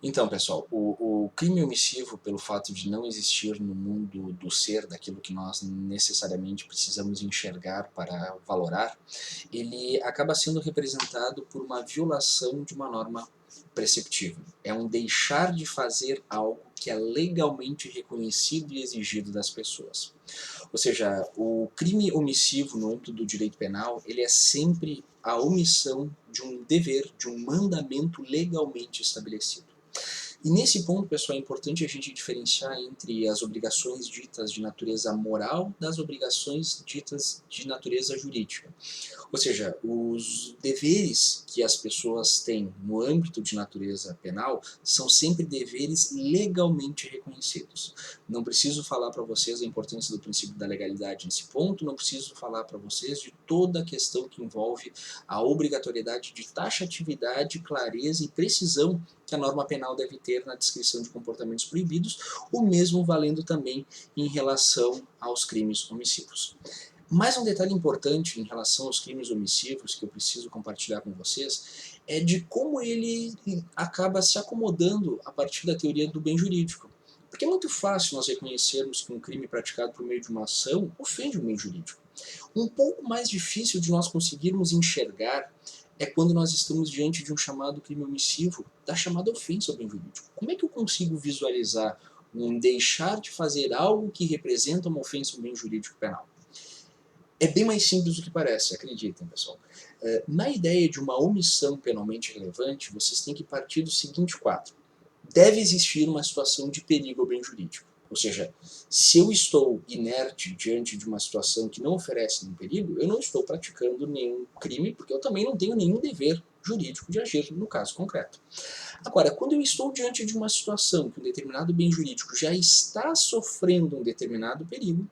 Então, pessoal, o crime omissivo, pelo fato de não existir no mundo do ser, daquilo que nós necessariamente precisamos enxergar para valorar, ele acaba sendo representado por uma violação de uma norma preceptiva. É um deixar de fazer algo que é legalmente reconhecido e exigido das pessoas. Ou seja, o crime omissivo no âmbito do direito penal, ele é sempre a omissão de um dever, de um mandamento legalmente estabelecido. E nesse ponto, pessoal, é importante a gente diferenciar entre as obrigações ditas de natureza moral das obrigações ditas de natureza jurídica. Ou seja, os deveres que as pessoas têm no âmbito de natureza penal são sempre deveres legalmente reconhecidos. Não preciso falar para vocês a importância do princípio da legalidade nesse ponto, não preciso falar para vocês de toda a questão que envolve a obrigatoriedade de taxatividade, clareza e precisão que a norma penal deve ter na descrição de comportamentos proibidos, o mesmo valendo também em relação aos crimes omissivos. Mais um detalhe importante em relação aos crimes omissivos que eu preciso compartilhar com vocês é de como ele acaba se acomodando a partir da teoria do bem jurídico. Porque é muito fácil nós reconhecermos que um crime praticado por meio de uma ação ofende o bem jurídico. Um pouco mais difícil de nós conseguirmos enxergar é quando nós estamos diante de um chamado crime omissivo, da chamada ofensa ao bem jurídico. Como é que eu consigo visualizar um deixar de fazer algo que representa uma ofensa ao bem jurídico penal? É bem mais simples do que parece, acreditem, pessoal. Na ideia de uma omissão penalmente relevante, vocês têm que partir do seguinte quadro. Deve existir uma situação de perigo ao bem jurídico. Ou seja, se eu estou inerte diante de uma situação que não oferece nenhum perigo, eu não estou praticando nenhum crime, porque eu também não tenho nenhum dever jurídico de agir no caso concreto. Agora, quando eu estou diante de uma situação que um determinado bem jurídico já está sofrendo um determinado perigo,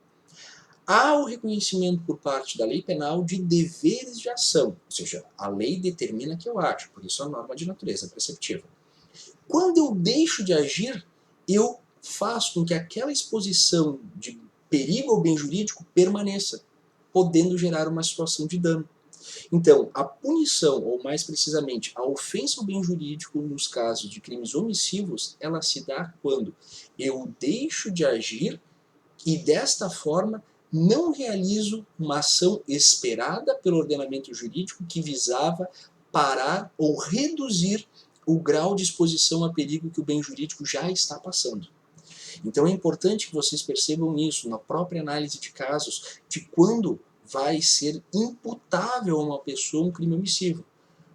há o reconhecimento por parte da lei penal de deveres de ação, ou seja, a lei determina que eu ajo, por isso a norma de natureza preceptiva. Quando eu deixo de agir, eu faço com que aquela exposição de perigo ao bem jurídico permaneça, podendo gerar uma situação de dano. Então, a punição, ou mais precisamente, a ofensa ao bem jurídico nos casos de crimes omissivos, ela se dá quando eu deixo de agir e desta forma não realizo uma ação esperada pelo ordenamento jurídico que visava parar ou reduzir o grau de exposição a perigo que o bem jurídico já está passando. Então é importante que vocês percebam isso na própria análise de casos, de quando vai ser imputável a uma pessoa um crime omissivo.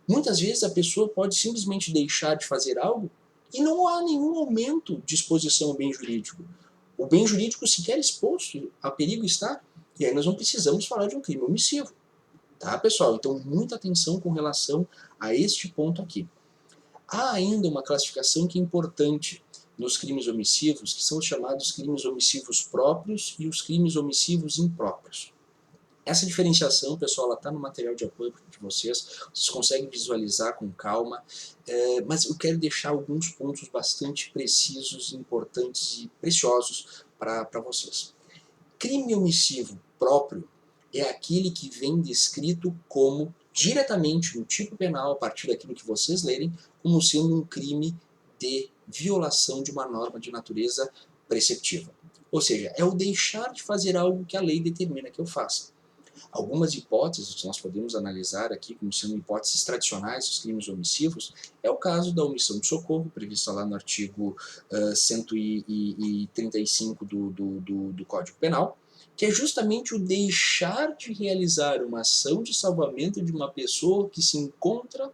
Muitas vezes a pessoa pode simplesmente deixar de fazer algo e não há nenhum aumento de exposição ao bem jurídico. O bem jurídico sequer exposto a perigo está, e aí nós não precisamos falar de um crime omissivo. Tá, pessoal? Então, muita atenção com relação a este ponto aqui. Há ainda uma classificação que é importante nos crimes omissivos, que são os chamados crimes omissivos próprios e os crimes omissivos impróprios. Essa diferenciação, pessoal, ela está no material de apoio de vocês conseguem visualizar com calma, mas eu quero deixar alguns pontos bastante precisos, importantes e preciosos para vocês. Crime omissivo próprio é aquele que vem descrito como, diretamente no tipo penal, a partir daquilo que vocês lerem, como sendo um crime de violação de uma norma de natureza preceptiva. Ou seja, é o deixar de fazer algo que a lei determina que eu faça. Algumas hipóteses que nós podemos analisar aqui como sendo hipóteses tradicionais dos crimes omissivos é o caso da omissão de socorro, prevista lá no artigo 135 do Código Penal, que é justamente o deixar de realizar uma ação de salvamento de uma pessoa que se encontra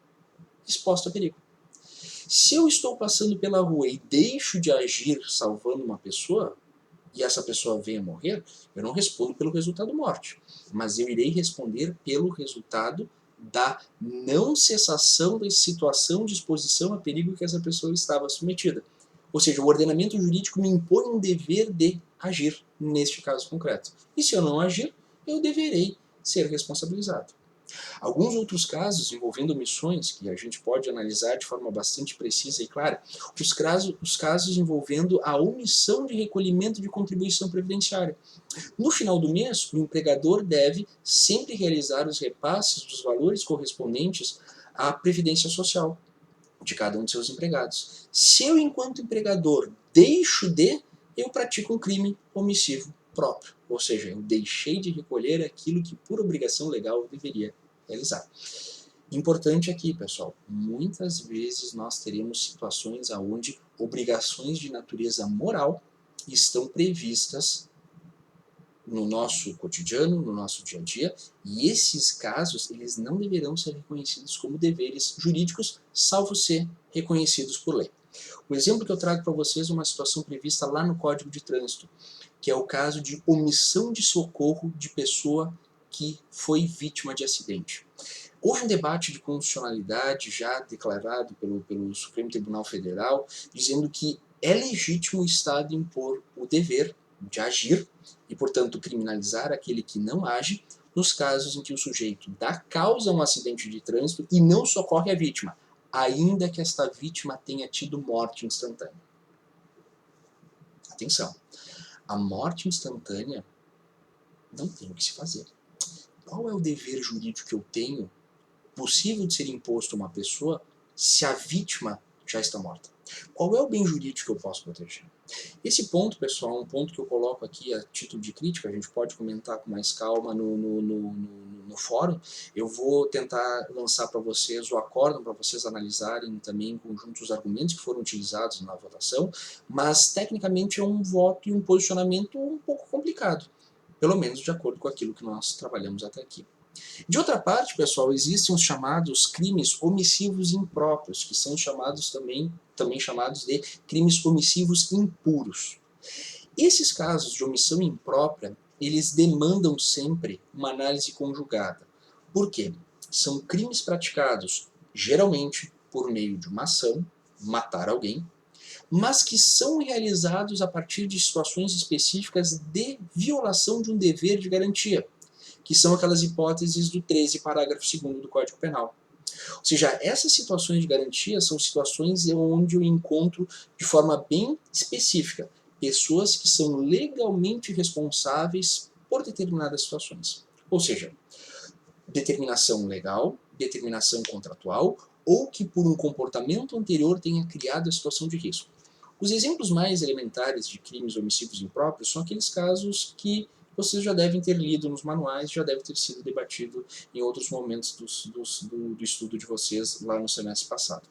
exposta a perigo. Se eu estou passando pela rua e deixo de agir salvando uma pessoa, e essa pessoa venha morrer, eu não respondo pelo resultado morte, mas eu irei responder pelo resultado da não cessação da situação de exposição a perigo que essa pessoa estava submetida. Ou seja, o ordenamento jurídico me impõe um dever de agir neste caso concreto. E se eu não agir, eu deverei ser responsabilizado. Alguns outros casos envolvendo omissões, que a gente pode analisar de forma bastante precisa e clara, os casos envolvendo a omissão de recolhimento de contribuição previdenciária. No final do mês, o empregador deve sempre realizar os repasses dos valores correspondentes à Previdência Social. de cada um de seus empregados. Se eu, enquanto empregador, deixo de, eu pratico um crime omissivo próprio. Ou seja, eu deixei de recolher aquilo que, por obrigação legal, eu deveria realizar. Importante aqui, pessoal, muitas vezes nós teremos situações onde obrigações de natureza moral estão previstas no nosso cotidiano, no nosso dia a dia, e esses casos eles não deverão ser reconhecidos como deveres jurídicos, salvo ser reconhecidos por lei. O exemplo que eu trago para vocês é uma situação prevista lá no Código de Trânsito, que é o caso de omissão de socorro de pessoa que foi vítima de acidente. Houve um debate de constitucionalidade já declarado pelo Supremo Tribunal Federal, dizendo que é legítimo o Estado impor o dever de agir e, portanto, criminalizar aquele que não age nos casos em que o sujeito dá causa a um acidente de trânsito e não socorre a vítima, ainda que esta vítima tenha tido morte instantânea. Atenção, a morte instantânea não tem o que se fazer. Qual é o dever jurídico que eu tenho possível de ser imposto a uma pessoa se a vítima já está morta? Qual é o bem jurídico que eu posso proteger? Esse ponto, pessoal, é um ponto que eu coloco aqui a título de crítica, a gente pode comentar com mais calma no fórum. Eu vou tentar lançar para vocês o acórdão, para vocês analisarem também em conjunto os argumentos que foram utilizados na votação, mas tecnicamente é um voto e um posicionamento um pouco complicado, pelo menos de acordo com aquilo que nós trabalhamos até aqui. De outra parte, pessoal, existem os chamados crimes omissivos impróprios, que são chamados também chamados de crimes omissivos impuros. Esses casos de omissão imprópria, eles demandam sempre uma análise conjugada. Por quê? São crimes praticados, geralmente, por meio de uma ação, matar alguém, mas que são realizados a partir de situações específicas de violação de um dever de garantia, que são aquelas hipóteses do 13, parágrafo 2º do Código Penal. Ou seja, essas situações de garantia são situações onde eu encontro de forma bem específica pessoas que são legalmente responsáveis por determinadas situações. Ou seja, determinação legal, determinação contratual, ou que por um comportamento anterior tenha criado a situação de risco. Os exemplos mais elementares de crimes omissivos impróprios são aqueles casos que vocês já devem ter lido nos manuais, já deve ter sido debatido em outros momentos do estudo de vocês lá no semestre passado.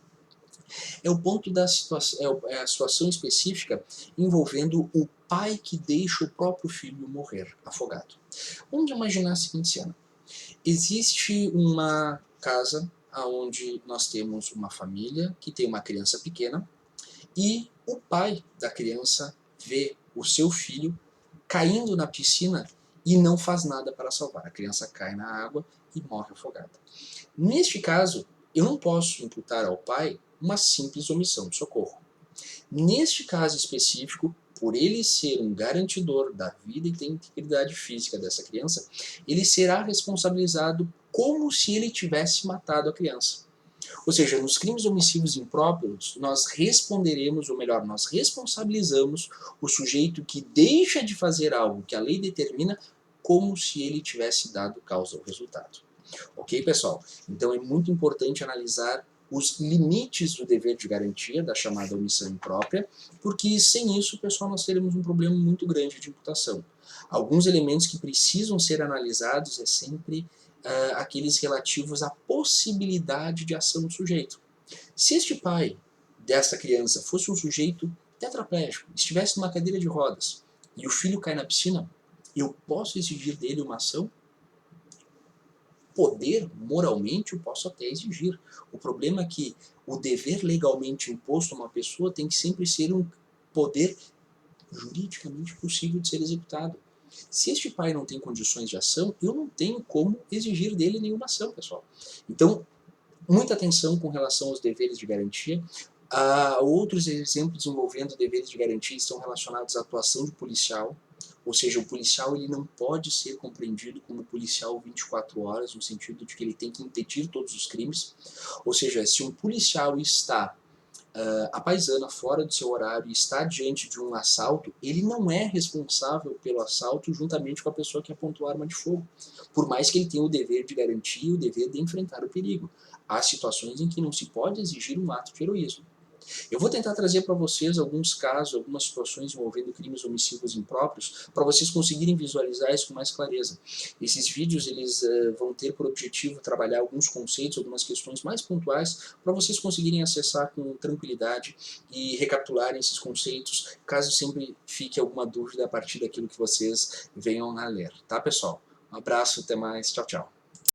É o ponto da situação, é a situação específica envolvendo o pai que deixa o próprio filho morrer afogado. Vamos imaginar a seguinte cena. Existe uma casa onde nós temos uma família que tem uma criança pequena e o pai da criança vê o seu filho caindo na piscina e não faz nada para salvar. A criança cai na água e morre afogada. Neste caso, eu não posso imputar ao pai uma simples omissão de socorro. Neste caso específico, por ele ser um garantidor da vida e da integridade física dessa criança, ele será responsabilizado como se ele tivesse matado a criança. Ou seja, nos crimes omissivos impróprios, nós responderemos, ou melhor, nós responsabilizamos o sujeito que deixa de fazer algo que a lei determina como se ele tivesse dado causa ao resultado. Ok, pessoal? Então é muito importante analisar os limites do dever de garantia, da chamada omissão imprópria, porque sem isso, pessoal, nós teremos um problema muito grande de imputação. Alguns elementos que precisam ser analisados é sempre aqueles relativos à possibilidade de ação do sujeito. Se este pai dessa criança fosse um sujeito tetraplégico, estivesse numa cadeira de rodas e o filho cai na piscina, eu posso exigir dele uma ação? Poder, moralmente, eu posso até exigir. O problema é que o dever legalmente imposto a uma pessoa tem que sempre ser um poder juridicamente possível de ser executado. Se este pai não tem condições de ação, eu não tenho como exigir dele nenhuma ação, pessoal. Então, muita atenção com relação aos deveres de garantia. Outros exemplos envolvendo deveres de garantia estão relacionados à atuação de policial, ou seja, o policial ele não pode ser compreendido como policial 24 horas, no sentido de que ele tem que impedir todos os crimes. Ou seja, se um policial está a paisana fora do seu horário e está diante de um assalto, ele não é responsável pelo assalto juntamente com a pessoa que apontou a arma de fogo, por mais que ele tenha o dever de garantia e o dever de enfrentar o perigo. há situações em que não se pode exigir um ato de heroísmo. Eu vou tentar trazer para vocês alguns casos, algumas situações envolvendo crimes omissivos impróprios, para vocês conseguirem visualizar isso com mais clareza. Esses vídeos eles vão ter por objetivo trabalhar alguns conceitos, algumas questões mais pontuais, para vocês conseguirem acessar com tranquilidade e recapitularem esses conceitos, caso sempre fique alguma dúvida a partir daquilo que vocês venham a ler. Tá, pessoal? Um abraço, até mais, tchau, tchau.